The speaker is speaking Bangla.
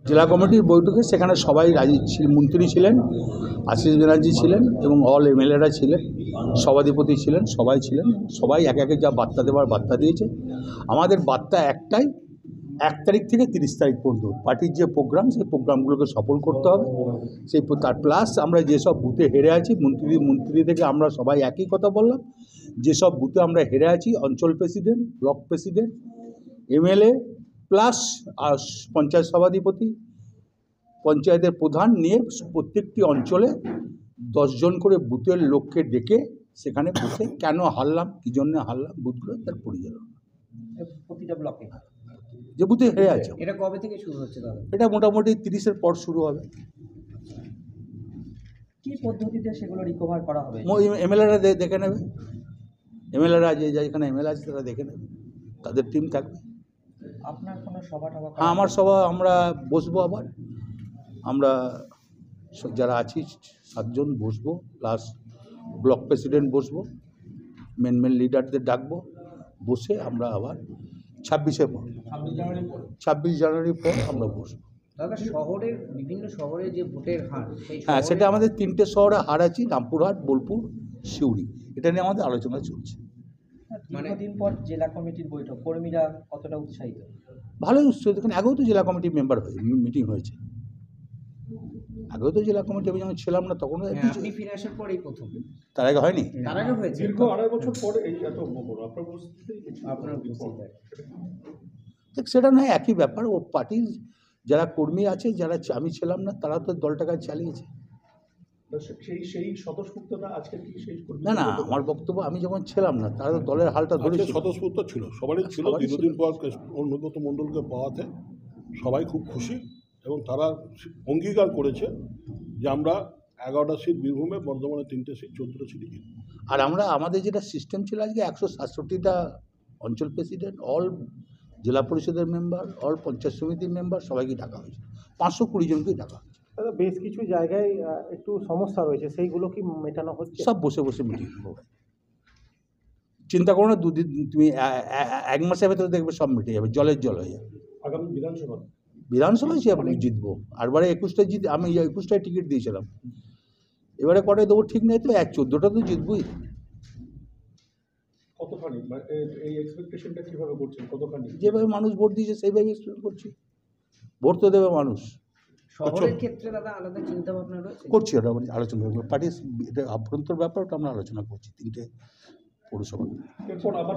জেলা কমিটির বৈঠকে সেখানে সবাই মন্ত্রী ছিলেন, আশিস ব্যানার্জি ছিলেন এবং অল এমএলএরা ছিলেন, সভাধিপতি ছিলেন, সবাই ছিলেন। সবাই একে একে যা বার্তা দেওয়ার বার্তা দিয়েছে। আমাদের বার্তা একটাই, 1 তারিখ থেকে 30 তারিখ পর্যন্ত পার্টির যে প্রোগ্রাম, সেই প্রোগ্রামগুলোকে সফল করতে হবে। সেই তার প্লাস আমরা যেসব বুথে হেরে আছি, মন্ত্রী থেকে আমরা সবাই একই কথা বললাম, যেসব বুথে আমরা হেরে আছি অঞ্চল president, block president, MLA plus আর পঞ্চায়েত সভাধিপতি, পঞ্চায়েতের প্রধান নিয়ে প্রত্যেকটি অঞ্চলে 10 জন করে বুথের লোককে ডেকে সেখানে বসে কেন হারলাম, কী জন্য হারলাম, বুথগুলো তার পরিচালনা প্রতিটা ব্লকে যে বুথে হেরে আছে। এটা কবে থেকে শুরু হচ্ছে দাদা? এটা মোটামুটি 30-এর পর শুরু হবে। কি পদ্ধতিতে সেগুলো রিকভার করা হবে? এমএলএরা দেখে নেবে, এমএলএরা যেখানে এমএলএ আছে তারা দেখে নেবে, তাদের টিম থাকবে। আপনার কোনো সভা টভা? হ্যাঁ, আমার সভা আমরা বসবো, আবার আমরা যারা আছি 7 জন বসবো, প্লাস ব্লক প্রেসিডেন্ট বসবো, মেন লিডারদের ডাকবো, বসে আমরা আবার 26 জানুয়ারির পর আমরা বসবো। দাদা, শহরের বিভিন্ন শহরে যে ভোটের হার, হ্যাঁ, সেটা আমাদের 3টে শহরে হার আছে, রামপুরহাট, বোলপুর, সিউড়ি। এটা নিয়ে আমাদের আলোচনা চলছে। মানে দিন পর জেলা কমিটির বৈঠক, কর্মীরা কতটা উৎসাহিত? ভালোই উৎসাহিত। দেখুন, আগেও তো জেলা কমিটির মেম্বার মিটিং হয়েছে, আগেও তো জেলা কমিটি আমি যখন ছিলাম না তখন আপনি ফিরে আসার পরেই প্রথম। তার আগে হয়নি? তার আগে হয়েছে, দীর্ঘ 2.5 বছর পরে এই এত বড় আপনার উপস্থিত। দেখ, সেটা নয়, একই ব্যাপার। ও পার্টির যারা কর্মী আছে, যারা আমি ছিলাম না, তারা তো দলটাকে চালিয়েছে। সেই স্বতঃস্ফূর্ততা আজকে কি সেই? না, আমার বক্তব্য, আমি যখন ছিলাম না তারা তো দলের হালটা ধরেছে। স্বতঃস্ফূর্ত ছিল, সবারই ছিল। দীর্ঘদিন পর অনুব্রত মণ্ডলকে পাওয়াতে সবাই খুব খুশি এবং তারা অঙ্গীকার করেছে যে আমরা 11টা সিট বীরভূমে, বর্ধমানে 3টে সিট, 14টা সিটে জিতব। আর আমাদের যেটা সিস্টেম ছিল আজকে 167টা অঞ্চল প্রেসিডেন্ট, অল জেলা পরিষদের মেম্বার, অল পঞ্চায়েত সমিতির মেম্বার, সবাইকে ডাকা হয়েছে। 520 জনকেই ডাকা হয়েছে। দাদা, বেশ কিছু জায়গায় একটু সমস্যা রয়েছে, সেইগুলো কি মেটানো হচ্ছে? সব বসে বসে মিটিং হবে, চিন্তা করো না। 2 দিন, তুমি 1 মাসের ভেতরে দেখবে সব মিটে যাবে, জলের জল হয়ে যাবে। আগামী বিধানসভায় সে আপনি জিতবো। আরবারে 21টায় আমি 21টায় টিকিট দিয়েছিলাম, এবারে কটায় দেবো ঠিক নেই, তো 14টা তো জিতবই। কতখানি এই এক্সপেকটেশনটা কিভাবে করছেন? কতখানি? যেভাবে মানুষ ভোট দিয়েছে সেইভাবে এক্সপেক্ট করছি। ভোট তো দেবে মানুষ। শহরের ক্ষেত্রে দাদা আলাদা চিন্তা ভাবনা রয়েছে? করছি, ওটা আলোচনা করবো। পার্টির এটা আভ্যন্তর ব্যাপার, ওটা আমরা আলোচনা করছি 3টে পৌরসভা। এরপর আবার